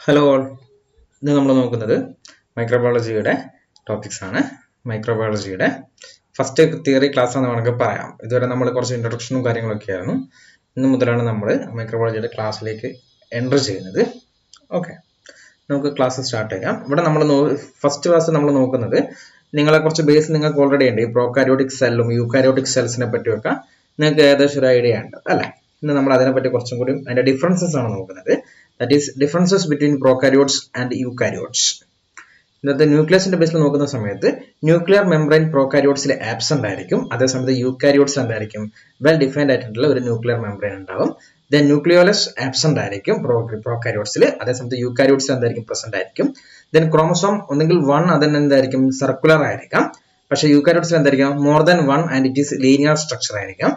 Hello all, ഇന്ന് നമ്മൾ നോക്കുന്നത് മൈക്രോബയോളജിയുടെ ടോപ്പിക്സ് ആണ്. മൈക്രോബയോളജിയുടെ ഫസ്റ്റ് തിയറി ക്ലാസ് എന്ന് വേണമെങ്കിൽ പറയാം. ഇതുവരെ നമ്മൾ കുറച്ച് ഇൻട്രൊഡക്ഷനും കാര്യങ്ങളൊക്കെ ആയിരുന്നു. ഇന്ന് മുതലാണ് നമ്മൾ മൈക്രോബയോളജിയുടെ ക്ലാസ്സിലേക്ക് എൻ്റർ ചെയ്യുന്നത്. ഓക്കെ, നമുക്ക് ക്ലാസ് സ്റ്റാർട്ട് ചെയ്യാം. ഇവിടെ നമ്മൾ ഫസ്റ്റ് ക്ലാസ് നമ്മൾ നോക്കുന്നത് നിങ്ങളെ കുറച്ച് ബേസ് നിങ്ങൾക്ക് ഓൾറെഡി ഉണ്ട്. ഈ പ്രോകാരിയോട്ടിക് സെല്ലും യൂകാരിയോട്ടിക് സെൽസിനെ പറ്റിയൊക്കെ നിങ്ങൾക്ക് ഏകദേശം ഒരു ഐഡിയ ഉണ്ട് അല്ലേ. ഇന്ന് നമ്മൾ അതിനെപ്പറ്റി കുറച്ചും കൂടി അതിൻ്റെ ഡിഫറൻസസ് ആണ് നോക്കുന്നത്. That is differences between prokaryotes and eukaryotes. ഇന്നത്തെ ന്യൂക്ലിയസിന്റെ ബേസിൽ നോക്കുന്ന സമയത്ത് ന്യൂക്ലിയർ മെംബ്രെയിൻ പ്രോകാരിയോട്സിൽ ആബ്സെന്റ് ആയിരിക്കും. അതേസമയത്ത് യൂകാരിയോട്സ് എന്തായിരിക്കും, വെൽ ഡിഫൈൻഡ് ആയിട്ടുള്ള ഒരു ന്യൂക്ലിയർ മെംബ്രെയിൻ ഉണ്ടാവും. ദെൻ ന്യൂക്ലിയോലസ് ആബ്സെന്റ് ആയിരിക്കും പ്രോകാരിയോട്സിൽ. അതേസമയത്ത് യൂകാരിയോട്സ് എന്തായിരിക്കും, പ്രസന്റ് ആയിരിക്കും. ദെൻ ക്രോമസോം ഒന്നെങ്കിൽ 1 അതിന് എന്തായിരിക്കും, സർക്കുലർ ആയിരിക്കാം. പക്ഷേ യൂകാരിയോട്സിൽ എന്തായിരിക്കും, more than 1 and it is linear structure ആയിരിക്കാം.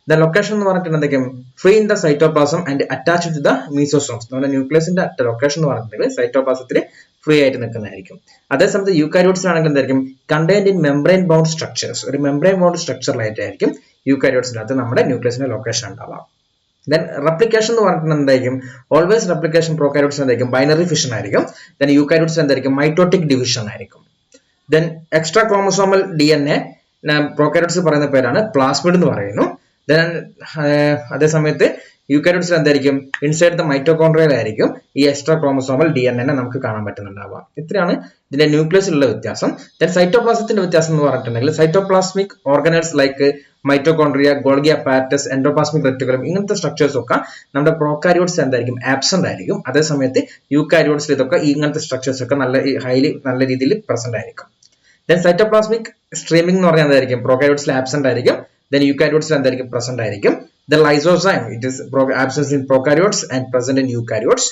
ദ ലൊക്കേഷൻ എന്ന് പറഞ്ഞിട്ട് എന്തൊക്കെയും free in the cytoplasm and attached to the mesosomes. നമ്മുടെ ന്യൂക്ലിയസിന്റെ ലൊക്കേഷൻ എന്ന് പറഞ്ഞിട്ടുണ്ടെങ്കിൽ സൈറ്റോപ്ലാസത്തിൽ ഫ്രീ ആയിട്ട് നിൽക്കുന്നതായിരിക്കും. അതേസമയത്ത് യൂകാരിയോട്സിലാണെങ്കിൽ എന്തായിരിക്കും, contained in membrane bound structures, ഒരു മെംബ്രെയിൻ ബൗണ്ട് സ്ട്രക്ചറിലായിട്ടായിരിക്കും യൂകാരിയോട്സിനകത്ത് നമ്മുടെ ന്യൂക്ലിയസിന്റെ ലൊക്കേഷൻ ഉണ്ടാവാം. ദെൻ റെപ്ലിക്കേഷൻ എന്ന് പറഞ്ഞിട്ടുണ്ടെങ്കിൽ എന്തായിരിക്കും, ഓൾവേസ് റെപ്ലിക്കേഷൻ പ്രോകാരിയോട്സ് എന്തായിരിക്കും, ബൈനറി ഫിഷൻ ആയിരിക്കും. ദെൻ യൂകാരിയോട്സ് എന്തായിരിക്കും, മൈറ്റോട്ടിക് ഡിവിഷൻ ആയിരിക്കും. Then extra chromosomal DNA prokaryotes പറയുന്ന പേരാണ് പ്ലാസ്മിഡ് എന്ന് പറയുന്നു. ദെൻ അതേസമയത്ത് യൂകാരിയോട്സിൽ എന്തായിരിക്കും, ഇൻസൈഡ് ദ മൈറ്റോകോൺട്രിയൽ ആയിരിക്കും ഈ എക്സ്ട്രാ ക്രോമസോമൽ DNA നമുക്ക് കാണാൻ പറ്റുന്നുണ്ടാവുക. ഇത്രയാണ് ഇതിന്റെ ന്യൂക്ലിയസിലുള്ള വ്യത്യാസം. ദെൻ സൈറ്റോപ്ലാസത്തിന്റെ വ്യത്യാസം എന്ന് പറഞ്ഞിട്ടുണ്ടെങ്കിൽ cytoplasmic organelles like mitochondria, Golgi apparatus, endoplasmic reticulum ഇങ്ങനത്തെ സ്ട്രക്ചേഴ്സ് ഒക്കെ നമ്മുടെ പ്രോകാരിയോട്സ് എന്തായിരിക്കും, ആബ്സെന്റ് ആയിരിക്കും. അതേസമയത്ത് യൂകാരിയോട്സിൽ ഇതൊക്കെ ഇങ്ങനത്തെ സ്ട്രക്ചേഴ്സ് ഒക്കെ നല്ല രീതിയിൽ പ്രസന്റ് ആയിരിക്കും. ദെൻ സൈറ്റോപ്ലാസ്മിക് സ്ട്രീമിംഗ് എന്ന് പറഞ്ഞാൽ എന്തായിരിക്കും, പ്രോകാരിയോട്സിൽ ആബ്സെന്റ് ആയിരിക്കും. Then eukaryotes എന്തായിരിക്കും, പ്രസന്റ് ആയിരിക്കും. The lysozyme, it is absent in prokaryotes and present in eukaryotes.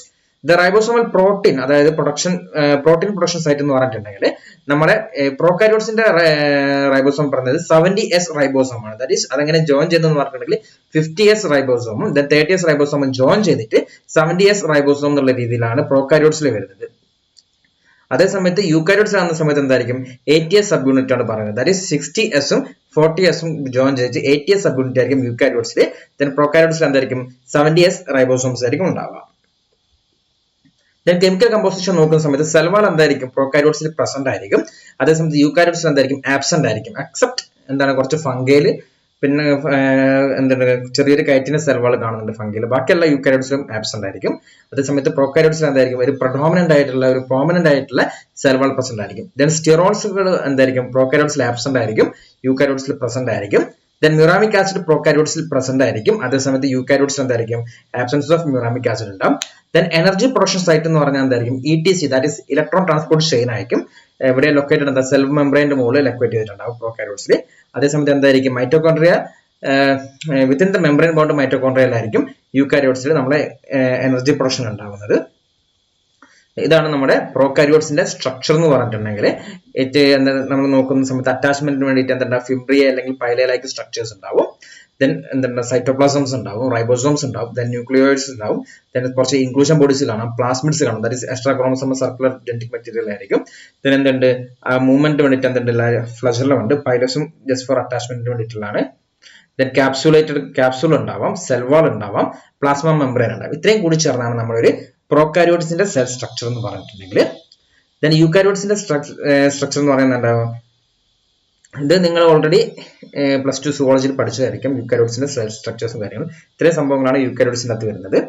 The ribosomal protein, അതായത് പ്രോട്ടീൻ പ്രൊഡക്ഷൻ സൈറ്റ് എന്ന് പറഞ്ഞിട്ടുണ്ടെങ്കിൽ നമ്മുടെ പ്രോകാരിയോട്സിന്റെ റൈബോസോം പറഞ്ഞത് 70S റൈബോസോം ആണ്. ദാറ്റ് ഈസ് അതെങ്ങനെ ജോയിൻ ചെയ്തെന്ന് പറഞ്ഞിട്ടുണ്ടെങ്കിൽ 50S റൈബോസോമും then 30S റൈബോസോമും ജോയിൻ ചെയ്തിട്ട് 70S റൈബോസോം എന്നുള്ള രീതിയിലാണ് പ്രോകാരിയോട്സിൽ വരുന്നത്. അതേസമയത്ത് യൂകാരിയോട്സിൽ ആകുന്ന സമയത്ത് എന്തായിരിക്കും, 80S സബ് യൂണിറ്റ് ആണ് പറയുന്നത്. ദാറ്റ് ഈസ് 60Sഉം 40Sഉം ജോയിൻ ചെയ്തിട്ട് 80S സബ് യൂണിറ്റ് ആയിരിക്കും യൂകാരിയോട്സിൽ. ദെൻ പ്രോകാരിയോട്സിൽ എന്തായിരിക്കും, 70S റൈബോസോംസ് ആയിരിക്കും ഉണ്ടാവുക. ദെൻ കെമിക്കൽ കമ്പോസിഷൻ നോക്കുന്ന സമയത്ത് സെൽ വാൾ എന്തായിരിക്കും, പ്രോകാരിയോട്സിൽ പ്രസന്റ് ആയിരിക്കും. അതേസമയത്ത് യൂകാരിയോട്സിൽ എന്തായിരിക്കും, ആബ്സെന്റ് ആയിരിക്കും. എക്സെപ്റ്റ് എന്താണ്, കുറച്ച് ഫംഗയിൽ പിന്നെ എന്താണ് ചെറിയൊരു കൈറ്റിന്റെ സെൽ വാൾ കാണുന്നുണ്ട് ഫംഗയിൽ. ബാക്കിയുള്ള യൂകാരിയോട്സിലും ആബ്സെന്റ് ആയിരിക്കും. അതേസമയത്ത് പ്രോകാരിയോട്സിൽ എന്തായിരിക്കും, ഒരു പ്രോമിനന്റ് ആയിട്ടുള്ള സെൽ വാൾ പ്രസന്റ് ആയിരിക്കും. ദെൻ സ്റ്റിറോൾസുകൾ എന്തായിരിക്കും, പ്രോകാരിയോട്സിൽ ആബ്സെന്റ് ആയിരിക്കും, യൂകാരിയോട്സിൽ പ്രസന്റ് ആയിരിക്കും. ദെൻ മ്യൂറാമിക് ആസിഡ് പ്രോകാരിയോട്സിൽ പ്രസന്റ് ആയിരിക്കും. അതേസമയത്ത് യൂകാരിയോട്സിൽ എന്തായിരിക്കും, ആബ്സെൻസ് ഓഫ് മ്യൂറാമിക് ആസിഡ് ഉണ്ടാവും. ദെൻ എനർജി പ്രൊഡക്ഷൻ സൈറ്റ് എന്ന് പറഞ്ഞാൽ എന്തായിരിക്കും, ETC, that is electron transport chain ആയിരിക്കും. ഇവിടെ ലൊക്കേറ്റഡ് എന്താ, സെൽ മെംബ്രെയിന്റെ മുകളിൽ ലൊക്കേറ്റ് ചെയ്തിട്ടുണ്ടാവും പ്രോകാരിയോട്സിൽ. അതേസമയത്ത് എന്തായിരിക്കും, mitochondria within the membrane bound മൈറ്റോകോൺട്രിയയിലായിരിക്കും യൂകാരിയോട്സിൽ നമ്മുടെ എനർജി പ്രൊഡക്ഷൻ ഉണ്ടാവുന്നത്. ഇതാണ് നമ്മുടെ പ്രോകാരിയോട്സിന്റെ സ്ട്രക്ചർ എന്ന് പറഞ്ഞിട്ടുണ്ടെങ്കിൽ നമ്മൾ നോക്കുന്ന സമയത്ത് അറ്റാച്ച്മെന്റിന് വേണ്ടിയിട്ട് എന്താ, ഫിബ്രിയ അല്ലെങ്കിൽ പൈല ലൈക്ക് സ്ട്രക്ചേഴ്സ് ഉണ്ടാവും. ദെൻ എന്താ, സൈറ്റോപ്ലാസംസ് ഉണ്ടാവും, റൈബോസോംസ് ഉണ്ടാവും, ദെൻ ന്യൂക്ലിയോയിഡ്സ് ഉണ്ടാവും. ദെൻ കുറച്ച് ഇൻക്ലൂഷൻ ബോഡീസ് കാണാം, പ്ലാസ്മിഡ്സ് കാണും. That is extra chromosomal circular genetic material ആയിരിക്കും. ദെൻ എന്തുണ്ട്, മൂവ്മെന്റ് വേണ്ടിയിട്ട് എന്തുണ്ട്, ഫ്ലജെല്ലം ഉണ്ട്. പൈലസും ജസ്റ്റ് ഫോർ അറ്റാച്ച്മെന്റിന് വേണ്ടിയിട്ടുള്ളതാണ്. ദെൻ ക്യാപ്സൂൾ ഉണ്ടാവാം, സെൽ വാൾ ഉണ്ടാവാം, പ്ലാസ്മ മെംബ്രെയിൻ ഉണ്ടാവും. ഇത്രയും കൂടി ചേർന്നാണ് നമ്മളൊരു പ്രോകാരിയോട്സിന്റെ സെൽ സ്ട്രക്ചർ എന്ന് പറഞ്ഞിട്ടുണ്ടെങ്കിൽ. ദെൻ യൂകാരിയോട്സിന്റെ സ്ട്രക്ചർ എന്ന് പറയുന്നത് എന്താവും, ഇത് നിങ്ങൾ ഓൾറെഡി +2 സുവോളജിയിൽ പഠിച്ചതായിരിക്കും. യൂകാരിയോട്സിന്റെ സെൽ സ്ട്രക്ചേഴ്സും കാര്യങ്ങളും ഇത്രയും സംഭവങ്ങളാണ് യൂകാരിയോട്സിന്റെ അകത്ത് വരുന്നത്.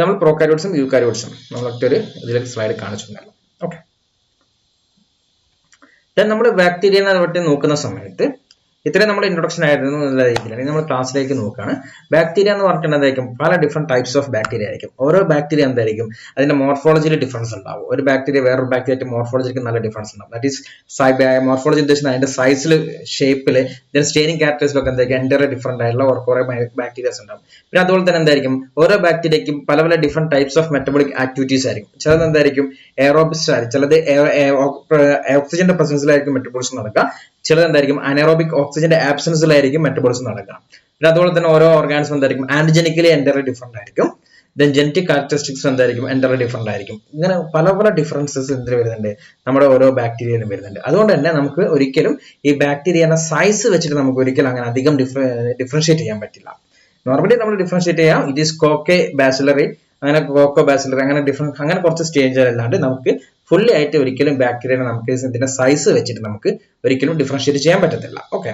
നമ്മൾ പ്രോകാരിയോട്സും യൂകാരിയോട്സും നമ്മളൊക്കെ ഒരു ഇതിലേക്ക് സ്ലൈഡ് കാണിച്ചിട്ടുണ്ടല്ലോ. ഓക്കെ, ദെൻ നമ്മൾ ബാക്ടീരിയനെ പറ്റി നോക്കുന്ന സമയത്ത് ഇത്രയും നമ്മുടെ ഇൻട്രൊഡക്ഷൻ ആയിരുന്നു എന്നുള്ള രീതിയിലാണ് നമ്മൾ ക്ലാസ്സിലേക്ക് നോക്കുകയാണ്. ബാക്ടീരിയ എന്ന് പറഞ്ഞിട്ടുണ്ടെങ്കിൽ പല ഡിഫറെന്റ് ടൈപ്സ് ഓഫ് ബാക്ടീരിയ ആയിരിക്കും. ഓരോ ബാക്ടീരിയ എന്തായിരിക്കും, അതിന്റെ മോർഫോളജിയിൽ ഡിഫറൻസ് ഉണ്ടാവും. ഒരു ബാക്ടീരിയ വേറൊരു ബാക്ടീരിയ മോർഫോളജിക്ക് നല്ല ഡിഫറൻസ് ഉണ്ടാവും. ദാറ്റ് ഈസ് മോർഫോളജി ഉദ്ദേശിക്കുന്നത് അതിന്റെ സൈസിൽ, ഷേപ്പിൽ, ദെൻ സ്റ്റെയിനിങ് ക്യാരക്ടേഴ്സിലൊക്കെ എന്തായിരിക്കും എൻ്റെ ഡിഫറെന്റ് ആയിട്ടുള്ള കുറെ ബാക്ടീരിയസ് ഉണ്ടാവും. പിന്നെ അതുപോലെ തന്നെ എന്തായിരിക്കും, ഓരോ ബാക്ടീരിയയ്ക്കും പല different types of metabolic activities ആയിരിക്കും. ചിലത് എന്തായിരിക്കും, എയറോബിക്സ് ആയിരിക്കും, ചിലത് ഓക്സിജന്റെ പ്രസൻസിലായിരിക്കും മെറ്റബോളിസം നടക്കുക. ചിലത് എന്തായിരിക്കും, അനറോബിക് ഓക്സിജന്റെ ആബ്സൻസിലായിരിക്കും മെറ്റബോളിസം നടക്കുക. പിന്നെ അതുപോലെ തന്നെ ഓരോ ഓർഗാനിസം എന്തായിരിക്കും, ആന്റിജനിക്കലി എൻ്റർലി ഡിഫറെന്റ് ആയിരിക്കും. ദെൻ ജനറ്റിക് ക്യാരക്ടറിസ്റ്റിക്സ് എന്തായിരിക്കും, എൻ്റർലി ഡിഫറെന്റ് ആയിരിക്കും. ഇങ്ങനെ പല ഡിഫറൻസസ് എന്തിൽ വരുന്നുണ്ട്, നമ്മുടെ ഓരോ ബാക്ടീരിയയിലും വരുന്നുണ്ട്. അതുകൊണ്ട് തന്നെ നമുക്ക് ഒരിക്കലും ഈ ബാക്ടീരിയയുടെ സൈസ് വെച്ചിട്ട് നമുക്ക് ഒരിക്കലും അങ്ങനെ അധികം ഡിഫറൻഷിയേറ്റ് ചെയ്യാൻ പറ്റില്ല. നോർമലി നമ്മൾ ഡിഫറൻഷിയേറ്റ് ചെയ്യാം, ഇറ്റ് ഈസ് കോക്കെ ബാസിലറി അങ്ങനെ കോക്കോ ബാസിലർ അങ്ങനെ ഡിഫറെന്റ് അങ്ങനെ കുറച്ച് സ്റ്റേജുകൾ അല്ലാണ്ട് നമുക്ക് ഫുള്ളി ആയിട്ട് ഒരിക്കലും ബാക്ടീരിയനെ നമുക്ക് ഇതിന്റെ സൈസ് വെച്ചിട്ട് നമുക്ക് ഒരിക്കലും ഡിഫറൻഷിയേറ്റ് ചെയ്യാൻ പറ്റത്തില്ല. ഓക്കെ,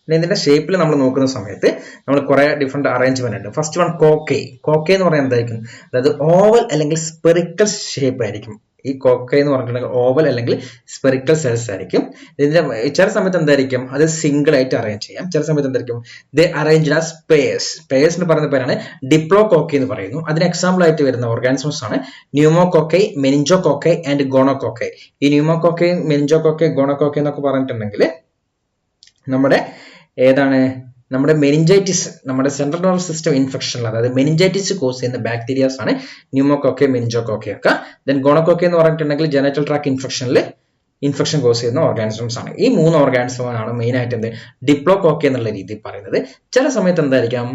ഇതിന്റെ ഷേപ്പിൽ നമ്മൾ നോക്കുന്ന സമയത്ത് നമ്മൾ കുറെ ഡിഫറെന്റ് അറേഞ്ച്മെന്റ് ഉണ്ട്. First one Koke. കോക്കെ എന്ന് പറയുന്നത് എന്തായിരിക്കും? അതായത് ഓവൽ അല്ലെങ്കിൽ സ്പെറിക്കൽ ഷേപ്പ് ആയിരിക്കും. ഈ കോക്കെ എന്ന് പറഞ്ഞിട്ടുണ്ടെങ്കിൽ ഓവൽ അല്ലെങ്കിൽ സ്പെറിക്കൽ സെൽസ് ആയിരിക്കും. ഇതിന്റെ ചില സമയത്ത് എന്തായിരിക്കും അത് സിംഗിൾ ആയിട്ട് അറേഞ്ച് ചെയ്യാം. ചില സമയത്ത് എന്തായിരിക്കും ദേ അറേഞ്ച് ആസ് പെയർസ്. പെയർസ് എന്ന് പറയുന്ന പേരാണ് ഡിപ്ലോകോക്കെ എന്ന് പറയുന്നു. അതിന് എക്സാമ്പിൾ ആയിട്ട് വരുന്ന ഓർഗാനിസംസ് ആണ് ന്യൂമോകോക്കെ, മെനിഞ്ചോകോക്കെ ആൻഡ് ഗോണോകോക്കെ. ഈ ന്യൂമോകോക്കെ, മെനിഞ്ചോകോക്കെ, ഗോണോകോക്കെ എന്നൊക്കെ പറഞ്ഞിട്ടുണ്ടെങ്കിൽ നമ്മുടെ ഏതാണ് നമ്മുടെ മെനിഞ്ചൈറ്റിസ്, നമ്മുടെ സെൻട്രൽ നെർവസ് സിസ്റ്റം ഇൻഫെക്ഷൻ, അതായത് മെനിഞ്ചൈറ്റിസ് കോസ് ചെയ്യുന്ന ബാക്ടീരിയാസ് ആണ് ന്യൂമോകോക്കെ, മെനിഞ്ചോകോക്കെ ഒക്കെ. ദെൻ ഗോണോകോക്കെ എന്ന് പറഞ്ഞിട്ടുണ്ടെങ്കിൽ ജനറൽ ട്രാക്ട് ഇൻഫെക്ഷൻ കോസ് ചെയ്യുന്ന ഓർഗാനിസംസ് ആണ്. ഈ 3 ഓർഗാനിസം ആണ് മെയിൻ ആയിട്ട് എന്ത് ഡിപ്ലോകോക്കെ എന്നുള്ള രീതിയിൽ പറയുന്നത്. ചില സമയത്ത് എന്തായിരിക്കാം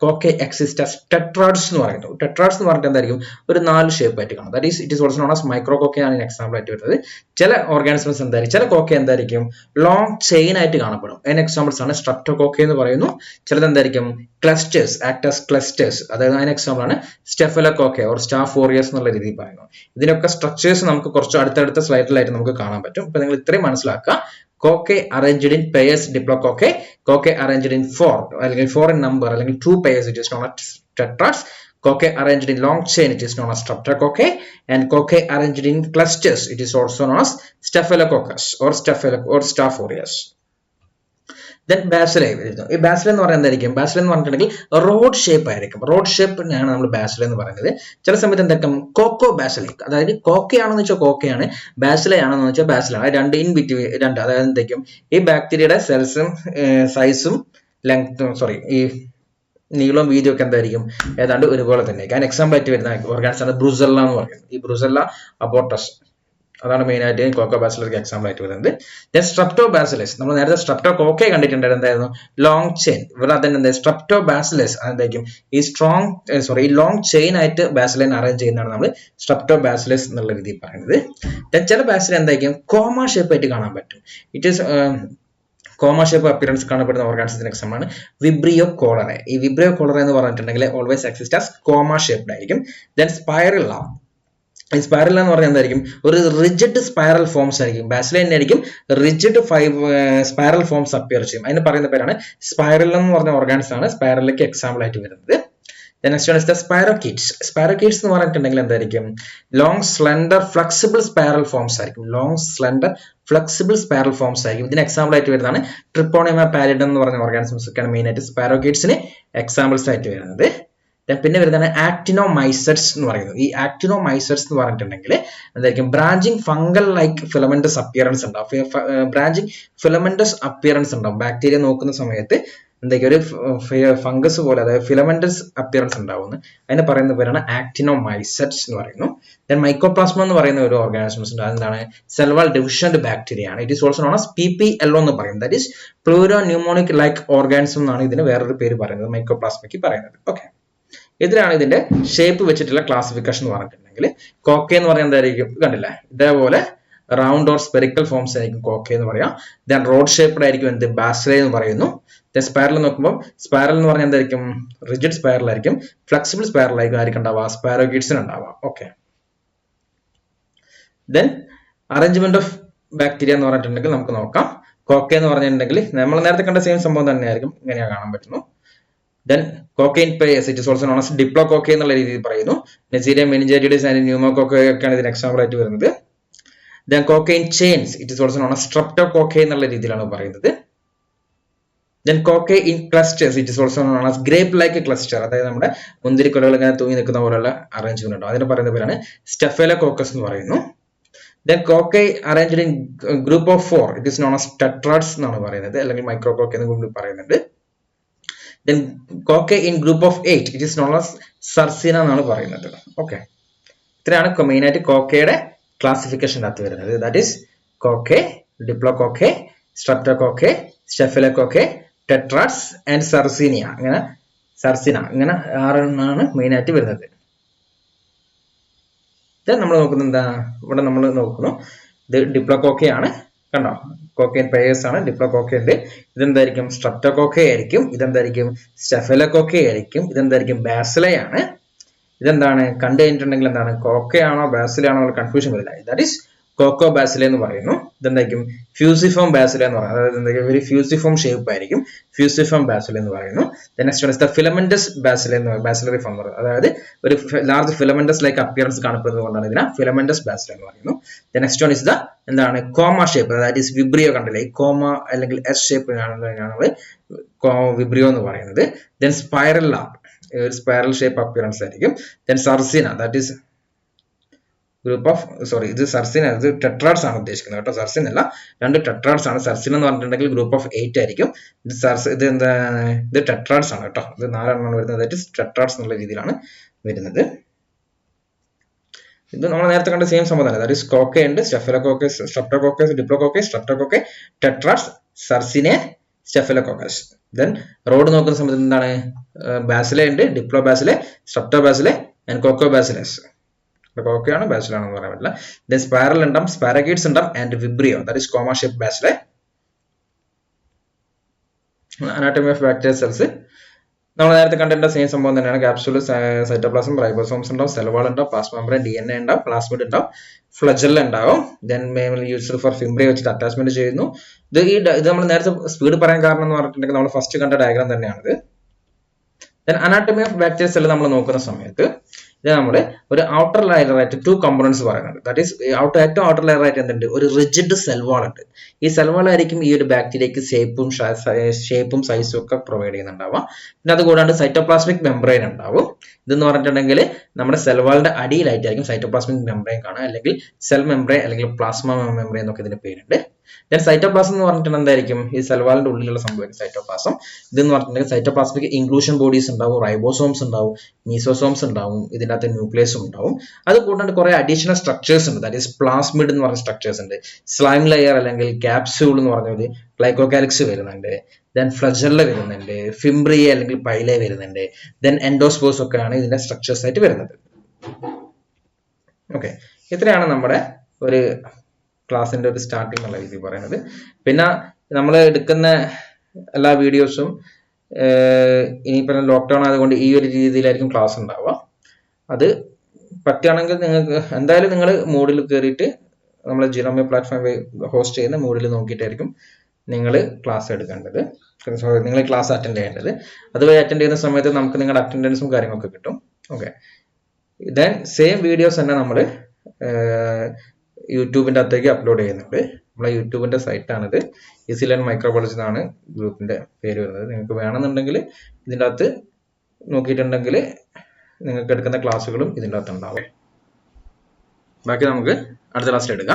കോക്കെ എക്സിസ്റ്റാസ് ടെട്രാഡ്സ് എന്ന് പറയുന്നത്. ടെട്രാഡ്സ് എന്ന് പറഞ്ഞിട്ട് എന്തായിരിക്കും ഒരു 4 ഷേപ്പ് ആയിട്ട് കാണും. That is it is also known as micrococci ആണ് എക്സാമ്പിൾ ആയിട്ട് വരുന്നത്. ചില ഓർഗാനിസംസ് എന്തായിരിക്കും, ചില കോക്കെ എന്തായിരിക്കും ലോങ് ചെയിൻ ആയിട്ട് കാണപ്പെടും. അതിന് എക്സാമ്പിൾസ് ആണ് സ്ട്രെപ്റ്റോകോക്കെ എന്ന് പറയുന്നു. ചിലത് എന്തായിരിക്കും ക്ലസ്റ്റേഴ്സ്, ആക്ടസ് ക്ലസ്റ്റേഴ്സ്, അതായത് അതിന് എക്സാമ്പിൾ ആണ് സ്റ്റെഫലോകോക്കെ ഓർ സ്റ്റാഫ് ഓറിയസ് എന്നുള്ള രീതിയിൽ പറയുന്നു. ഇതിനൊക്കെ സ്ട്രക്ചേഴ്സ് നമുക്ക് കുറച്ച് അടുത്തടുത്ത സ്ലൈഡിലായിട്ട് നമുക്ക് കാണാൻ പറ്റും. അപ്പൊ നിങ്ങൾ ഇത്രയും മനസ്സിലാക്കുക. Cocci arranged in pairs diplococci, cocci arranged in 4 അല്ലെങ്കിൽ 4 in number അല്ലെങ്കിൽ 2 pairs it is known as tetrads, Koke arranged in long chain it is known as streptococcus, and Koke arranged in clusters it is also known as staphylococcus or staph aureus. Then ബാസിലൈ വരുന്നു. ഈ ബാസിലൈ എന്ന് പറയുന്നത് എന്തായിരിക്കും? ബാസിലൈ എന്ന് പറഞ്ഞിട്ടുണ്ടെങ്കിൽ road shape ആയിരിക്കും. Road ഷേപ്പിനാണ് നമ്മൾ ബാസിലൈ എന്ന് പറയുന്നത്. ചില സമയത്ത് എന്തായിരിക്കും കോക്കോ ബാസിലൈ, അതായത് കോക്കെ ആണെന്ന് വെച്ചാൽ കോക്കയാണ്, ബാസിലൈ ആണെന്ന് വെച്ചാൽ ബാസിലാണ്. രണ്ട് ഇൻ ബിറ്റ്വീൻ രണ്ട്, അതായത് എന്തായിരിക്കും ഈ ബാക്ടീരിയയുടെ സെൽസും സൈസും ലെങ്ത്തും ഈ നീളവും വീതിയും ഒക്കെ എന്തായിരിക്കും ഏതാണ്ട് ഒരുപോലെ തന്നെ. അതിന് എക്സാമ്പിൾ ആയിട്ട് വരുന്ന ഓർഗാനിസം ആണ് ബ്രൂസെല്ല എന്ന് പറയുന്നത്. ഈ ബ്രൂസെല്ല അബോർട്ടസ് അതാണ് മെയിൻ ആയിട്ട് കോക്കോ ബാസിലർക്ക് എക്സാമ്പിൾ ആയിട്ട് വരുന്നത്. ദെൻ സ്ട്രെപ്റ്റോ ബാസിലസ്, നമ്മൾ നേരത്തെ സ്ട്രെപ്റ്റോ കോക്കെ കണ്ടിട്ടുണ്ടായിരുന്നു, എന്തായിരുന്നു ലോങ് ചെയിൻ. ഇവിടെ തന്നെ എന്താ സ്ട്രെപ്റ്റോ ബാസിലസ് അതെന്തായിരിക്കും ഈ ലോങ് ചെയിൻ ആയിട്ട് ബാസിലൈൻ അറേഞ്ച് ചെയ്യുന്നതാണ് നമ്മൾ സ്ട്രെപ്റ്റോ ബാസിലസ് എന്നുള്ള രീതിയിൽ പറയുന്നത്. ദെൻ ചില ബാസിലൈൻ എന്തായിരിക്കും കോമ ഷേപ്പ് ആയിട്ട് കാണാൻ പറ്റും. It is comma shape appearance കാണപ്പെടുന്ന ഓർഗാനിസത്തിന് എക്സാമ്പിൾ ആണ് വിബ്രിയോ കോളറെ. ഈ വിബ്രിയോ കോളറെ എന്ന് പറഞ്ഞിട്ടുണ്ടെങ്കിൽ always exist as comma shaped ആയിരിക്കും. ദെൻ സ്പൈറല്ല, ഈ സ്പൈറൽ എന്ന് പറഞ്ഞാൽ എന്തായിരിക്കും ഒരു റിജിഡ് സ്പൈറൽ ഫോംസ് ആയിരിക്കും. ബാസിലൈൻ ആയിരിക്കും റിജിഡ് സ്പൈറൽ ഫോംസ് അപ്പിയർ ചെയ്യും. അതിന് പറയുന്ന പേരാണ് സ്പൈറൽ എന്ന് പറഞ്ഞ ഓർഗാനിസം ആണ് സ്പൈറലിലേക്ക് എക്സാമ്പിൾ ആയിട്ട് വരുന്നത്. Next one is the spirochetes. Spirochetes എന്ന് പറഞ്ഞിട്ടുണ്ടെങ്കിൽ എന്തായിരിക്കും long slender flexible spiral forms ആയിരിക്കും. Long slender flexible spiral forms ആയിരിക്കും. ഇതിന് എക്സാമ്പിൾ ആയിട്ട് വരുന്നതാണ് ട്രിപ്പോണിമ പാലിഡം എന്ന് പറഞ്ഞ ഓർഗാനിസംസ് ഒക്കെയാണ് മെയിൻ ആയിട്ട് സ്പൈറോകീറ്റ്സിന് എക്സാമ്പിൾസ് ആയിട്ട് വരുന്നത്. പിന്നെ വരുന്നതാണ് ആക്ടിനോമൈസെറ്റ്സ് എന്ന് പറയുന്നത്. ഈ ആക്ടിനോമൈസെറ്റ്സ് എന്ന് പറഞ്ഞിട്ടുണ്ടെങ്കിൽ എന്തായിരിക്കും branching fungal like filamentous appearance ഉണ്ടാവും. ബ്രാഞ്ചിങ് ഫിലമെന്റസ് അപ്പിയറൻസ് ഉണ്ടാവും. ബാക്ടീരിയ നോക്കുന്ന സമയത്ത് എന്തൊക്കെ ഒരു ഫംഗസ് പോലെ, അതായത് ഫിലമെന്റസ് അപ്പിയറൻസ് ഉണ്ടാവുന്നു. അതിന് പറയുന്ന പേരാണ് ആക്ടിനോമൈസെറ്റ്സ് എന്ന് പറയുന്നു. ദെൻ മൈക്കോപ്ലാസ്മ എന്ന് പറയുന്ന ഒരു ഓർഗാനിസംസ് ഉണ്ട്. അതെന്താണ് സെൽവൽ ഡിവിഷൻഡ് ബാക്ടീരിയ ആണ്. It is also known as PPLO എന്ന് പറയുന്നത്. That is pleuro pneumonic like organism എന്നാണ് ഇതിന് വേറൊരു പേര് പറയുന്നത്, മൈക്കോപ്ലാസ്മയ്ക്ക് പറയുന്നത്. ഓക്കെ, ഇതിലാണ് ഇതിന്റെ ഷേപ്പ് വെച്ചിട്ടുള്ള ക്ലാസിഫിക്കേഷൻ എന്ന് പറഞ്ഞിട്ടുണ്ടെങ്കിൽ കോക്കെ എന്ന് പറയുന്നത് എന്തായിരിക്കും കണ്ടില്ലേ, ഇതേപോലെ റൗണ്ട് ഓർ സ്പെറിക്കൽ ഫോംസ് ആയിരിക്കും കോക്കെ എന്ന് പറയാം. ദെൻ റോഡ് ഷേപ്ഡ് ആയിരിക്കും എന്ത് ബാസിലൈ എന്ന് പറയുന്നു. ദെൻ സ്പൈറൽ നോക്കുമ്പോൾ സ്പൈറൽ എന്ന് പറഞ്ഞാൽ എന്തായിരിക്കും റിജിഡ് സ്പൈറൽ ആയിരിക്കും, ഫ്ലെക്സിബിൾ സ്പൈറൽ ആയിരിക്കും ഉണ്ടാവുക, സ്പൈറോകീറ്റ്സിന് ഉണ്ടാവുക. Okay, then arrangement of bacteria എന്ന് പറഞ്ഞിട്ടുണ്ടെങ്കിൽ നമുക്ക് നോക്കാം. കോക്കെ എന്ന് പറഞ്ഞിട്ടുണ്ടെങ്കിൽ നമ്മൾ നേരത്തെ കണ്ട സെയിം സംഭവം തന്നെയായിരിക്കും, ഇങ്ങനെയാണ് കാണാൻ പറ്റുന്നു. Then coque in pairs, it is also known as diplocoque എന്നുള്ള രീതിയിൽ പറയുന്നു. Neisseria meningitis and pneumococci ഒക്കെയാണ് ഇതിന് എക്സാമ്പിൾ ആയിട്ട് വരുന്നത്. Then coque in chains, it is also known as streptococcus എന്നുള്ള രീതിയിലാണ് പറയുന്നത്. Then coque in clusters, it is also known as grape like cluster, അതായത് നമ്മുടെ മുന്തിരിക്കൊലകൾ ഇങ്ങനെ തൂങ്ങി നിൽക്കുന്ന പോലുള്ള അറേഞ്ച്മെന്റ് ഉണ്ടോ, അതിന് പറയുന്ന പേരാണ് Staphylococcus എന്ന് പറയുന്നു. Then coque arranged in group of 4, it is known as tetrads എന്നാണ് പറയുന്നത്, അല്ലെങ്കിൽ മൈക്രോകോക്കെ എന്ന് കൂടി പറയുന്നുണ്ട്. Then coque in group of 8, it is known as Sarcina എന്നാണ് പറയുന്നത്. ഓക്കെ, ഇത്രയാണ് മെയിൻ ആയിട്ട് കോക്കയുടെ ക്ലാസിഫിക്കേഷൻ അകത്ത് വരുന്നത്. ദാറ്റ് ഈസ് കോക്കെ, ഡിപ്ലോകോക്കെ, സ്ട്രെപ്റ്റോകോക്കെ, സ്റ്റെഫിലോകോക്കെ, ടെട്രാഡ്സ് ആൻഡ് സർസീന, ഇങ്ങനെ 6 മെയിൻ ആയിട്ട് വരുന്നത്. നമ്മൾ നോക്കുന്നത് എന്താ, ഇവിടെ നമ്മൾ നോക്കുന്നു ഇത് ഡിപ്ലോകോക്കെ ആണ്, കണ്ടോ, കോക്കൈൻ പെയേഴ്സ് ആണ്. ഡിപ്ലോകോക്കൈൻ ഉണ്ട്. ഇതെന്തായിരിക്കും? സ്ട്രെപ്റ്റോകോക്കൈ ആയിരിക്കും. ഇതെന്തായിരിക്കും? സ്റ്റെഫിലോകോക്കൈ ആയിരിക്കും. ഇതെന്തായിരിക്കും? ബാസിലൈ ആണ്. ഇതെന്താണ്? കണ്ടു കഴിഞ്ഞിട്ടുണ്ടെങ്കിൽ എന്താണ്, കോക്കയാണോ ബാസിലാണോ കൺഫ്യൂഷൻ വരില്ല. ദാറ്റ് ഈസ് കോക്കോ ബാസില എന്ന് പറയുന്നു. ഇതെന്തായിരിക്കും? ഫ്യൂസിഫോം ബാസില എന്ന് പറയുന്നത്. അതായത് എന്തെങ്കിലും ഒരു ഫ്യൂസിഫോം ഷേപ്പ് ആയിരിക്കും. ഫ്യൂസിഫോം ബാസില എന്ന് പറയുന്നു. Next one is the filamentous bacilli എന്ന് പറയുന്നത്. ബാസിലറി ഫോം എന്ന് പറയുന്നത് അതായത് ഒരു ലാർജ് ഫിലമെന്റസ് ലൈക്ക് അപ്പിയറൻസ് കാണപ്പെടുന്നത് കൊണ്ടാണ് ഇതിനെ ഫിലമെന്റസ് ബാസില എന്ന് പറയുന്നു. നെക്സ്റ്റ് വൺ ഇസ് ദ എന്താണ്, കോമ ഷേപ്പ്. അതായത് ഇസ് വിബ്രിയോ കണ്ടില്ലേ, ഈ കോമ അല്ലെങ്കിൽ എസ് ഷേപ്പ് ആണ് വിബ്രിയോ എന്ന് പറയുന്നത്. ദെൻ സ്പൈറൽ ഒരു സ്പൈറൽ ഷേപ്പ് അപ്പിയറൻസ് ആയിരിക്കും. Then sarcina, that is group of ഇത് സർസിന, ഇത് ടെട്രാഡ്സ് ആണ് ഉദ്ദേശിക്കുന്നത് കേട്ടോ. സർസിൻ അല്ല, രണ്ട് ടെട്രാഡ്സ് ആണ്. സർസിൻ എന്ന് പറഞ്ഞിട്ടുണ്ടെങ്കിൽ ഗ്രൂപ്പ് ഓഫ് 8 ആയിരിക്കും. ഇത് എന്താണ്, ഇത് ടെട്രാഡ്സ് ആണ് കേട്ടോ. ഇത് 4 എണ്ണമാണ് വരുന്നത്. ദാറ്റ് ഈസ് ടെട്രാഡ്സ് എന്നുള്ള രീതിയിലാണ് വരുന്നത്. ഇത് നമ്മൾ നേരത്തെ കണ്ട സെയിം സംഭവം തന്നെ. ദാറ്റ് ഈസ് കോക്കൈ ഉണ്ട്, staphylococcus, streptococcus, diplococci, streptococci, tetrads, sarcinae, staphylococcus. Then rod നോക്കുന്ന സമയത്ത് എന്താണ്, ബാസിലെ ഉണ്ട്, diplobacilli, streptobacilli and coccobacillus. കോക്കയാണ് ബാസിലാണെന്ന് പറയാൻ പറ്റില്ല. ദെൻ സ്പൈറൽ ഉണ്ടാവും, സ്പാരഗൈറ്റ്സ് ഉണ്ടാവും and vibrio, that is comma shape bacilli. Anatomy of bacteria cells നമ്മൾ നേരത്തെ കണ്ടിട്ട് സെയിം സംഭവം തന്നെയാണ്. ക്യാപ്സൂൾ, സൈറ്റോപ്ലാസം, റൈബോസോംസ് ഉണ്ടാവും, സെൽ വാൾ ഉണ്ടാവും, പ്ലാസ്മ മെംബ്രെയിൻ, DNA ഉണ്ടാവും, പ്ലാസ്മിഡ് ഉണ്ടാവും, ഫ്ലജല്ല ഉണ്ടാവും. ദെൻ യൂസ്ഡ് ഫോർ ഫിംബ്രിയ വെച്ചിട്ട് അറ്റാച്ച്മെന്റ് ചെയ്യുന്നു. ഇത് നമ്മൾ നേരത്തെ സ്പീഡ് പറയാൻ കാരണം എന്ന് പറഞ്ഞിട്ടുണ്ടെങ്കിൽ നമ്മൾ ഫസ്റ്റ് കണ്ട ഡയഗ്രാം തന്നെയാണിത്. Then anatomy of bacteria cell നമ്മൾ നോക്കുന്ന സമയത്ത് ഇത് നമ്മൾ ഒരു ഔട്ടർ ലെയർ ആയിട്ട് 2 കമ്പോണൻസ് പറയുന്നുണ്ട്. ദാറ്റ് ഈസ് ഏറ്റവും ഔട്ടർ ലെയർ ആയിട്ട് എന്തുണ്ട്, ഒരു റിജിഡ് സെൽ വാൾ ഉണ്ട്. ഈ സെൽ വാൾ ആയിരിക്കും ഈ ഒരു ബാക്ടീരിയക്ക് ഷേപ്പും സൈസും ഒക്കെ പ്രൊവൈഡ് ചെയ്യുന്നുണ്ടാവുക. പിന്നെ അതുകൂടാണ്ട് സൈറ്റോപ്ലാസ്മിക് മെംബ്രെയിൻ ഉണ്ടാവും. ഇതെന്ന് പറഞ്ഞിട്ടുണ്ടെങ്കിൽ നമ്മുടെ സെൽ വാളിന്റെ അടിയിലായിട്ടായിരിക്കും സൈറ്റോപ്ലാസ്മിക് മെംബ്രെയിൻ കാണുക, അല്ലെങ്കിൽ സെൽ മെംബ്രെയിൻ അല്ലെങ്കിൽ പ്ലാസ്മ മെംബ്രെയിൻ എന്നൊക്കെ ഇതിന്റെ പേരുണ്ട്. ദെൻ സൈറ്റോപ്ലാസം എന്ന് പറഞ്ഞിട്ടുണ്ടെങ്കിൽ എന്തായിരിക്കും, ഈ സെൽ വാളിന്റെ ഉള്ളിലുള്ള സംഭവം സൈറ്റോപ്ലാസം. ഇതെന്ന് പറഞ്ഞിട്ടുണ്ടെങ്കിൽ സൈറ്റോപ്ലാസ്മിക് ഇൻക്ലൂഷൻ ബോഡീസ് ഉണ്ടാവും, റൈബോസോംസ് ഉണ്ടാവും, മീസോസോംസ് ഉണ്ടാവും, ഇതിന്റെ അകത്ത് ന്യൂക്ലിയസും ഉണ്ടാവും. അത് കൂടാണ്ട് കുറെ അഡീഷണൽ സ്ട്രക്ചേഴ്സ് ഉണ്ട്. ദാറ്റ് ഈസ് പ്ലാസ്മിഡ് എന്ന് പറഞ്ഞ സ്ട്രക്ചേഴ്സ് ഉണ്ട്, സ്ലൈം ലെയർ അല്ലെങ്കിൽ ക്യാപ്സ്യൂൾ എന്ന് പറഞ്ഞ ഒരു ഗ്ലൈക്കോകാലിക്സ് വരുന്നുണ്ട്, ദെൻ ഫ്ലജല്ല വരുന്നുണ്ട്, ഫിംബ്രിയ അല്ലെങ്കിൽ പൈലെ വരുന്നുണ്ട്, ദെൻ എൻഡോസ്പോസ് ഒക്കെയാണ് ഇതിന്റെ സ്ട്രക്ചേഴ്സ് ആയിട്ട് വരുന്നത്. ഓക്കെ, ഇത്രയാണ് നമ്മുടെ ഒരു ക്ലാസിന്റെ ഒരു സ്റ്റാർട്ടിംഗ് എന്നുള്ള രീതി പറയുന്നത്. പിന്നെ നമ്മൾ എടുക്കുന്ന എല്ലാ വീഡിയോസും ഇനിയിപ്പോൾ ലോക്ക്ഡൗൺ ആയതുകൊണ്ട് ഈ ഒരു രീതിയിലായിരിക്കും ക്ലാസ് ഉണ്ടാവുക. അത് പറ്റുകയാണെങ്കിൽ നിങ്ങൾക്ക് എന്തായാലും നിങ്ങൾ മൂഡിൽ കയറിയിട്ട് നമ്മൾ ജിനോമി പ്ലാറ്റ്ഫോം ഹോസ്റ്റ് ചെയ്യുന്ന മൂഡിൽ നോക്കിയിട്ടായിരിക്കും നിങ്ങൾ ക്ലാസ് എടുക്കേണ്ടത്, നിങ്ങൾ ക്ലാസ് അറ്റൻഡ് ചെയ്യേണ്ടത്. അതുവഴി അറ്റൻഡ് ചെയ്യുന്ന സമയത്ത് നമുക്ക് നിങ്ങളുടെ അറ്റൻഡൻസും കാര്യങ്ങളൊക്കെ കിട്ടും. ഓക്കെ, ദെൻ സെയിം വീഡിയോസ് തന്നെ നമ്മൾ യൂട്യൂബിൻ്റെ അകത്തേക്ക് അപ്ലോഡ് ചെയ്യുന്നുണ്ട്. നമ്മളെ യൂട്യൂബിൻ്റെ സൈറ്റാണിത്. ഈസി ലേൺ മൈക്രോബയോളജി എന്നാണ് ഗ്രൂപ്പിൻ്റെ പേര് വരുന്നത്. നിങ്ങൾക്ക് വേണമെന്നുണ്ടെങ്കിൽ ഇതിൻ്റെ അകത്ത് നോക്കിയിട്ടുണ്ടെങ്കിൽ നിങ്ങൾക്ക് എടുക്കുന്ന ക്ലാസ്സുകളും ഇതിൻ്റെ അകത്ത് ഉണ്ടാവും. ബാക്കി നമുക്ക് അടുത്ത ക്ലാസ്സിൽ എടുക്കാം.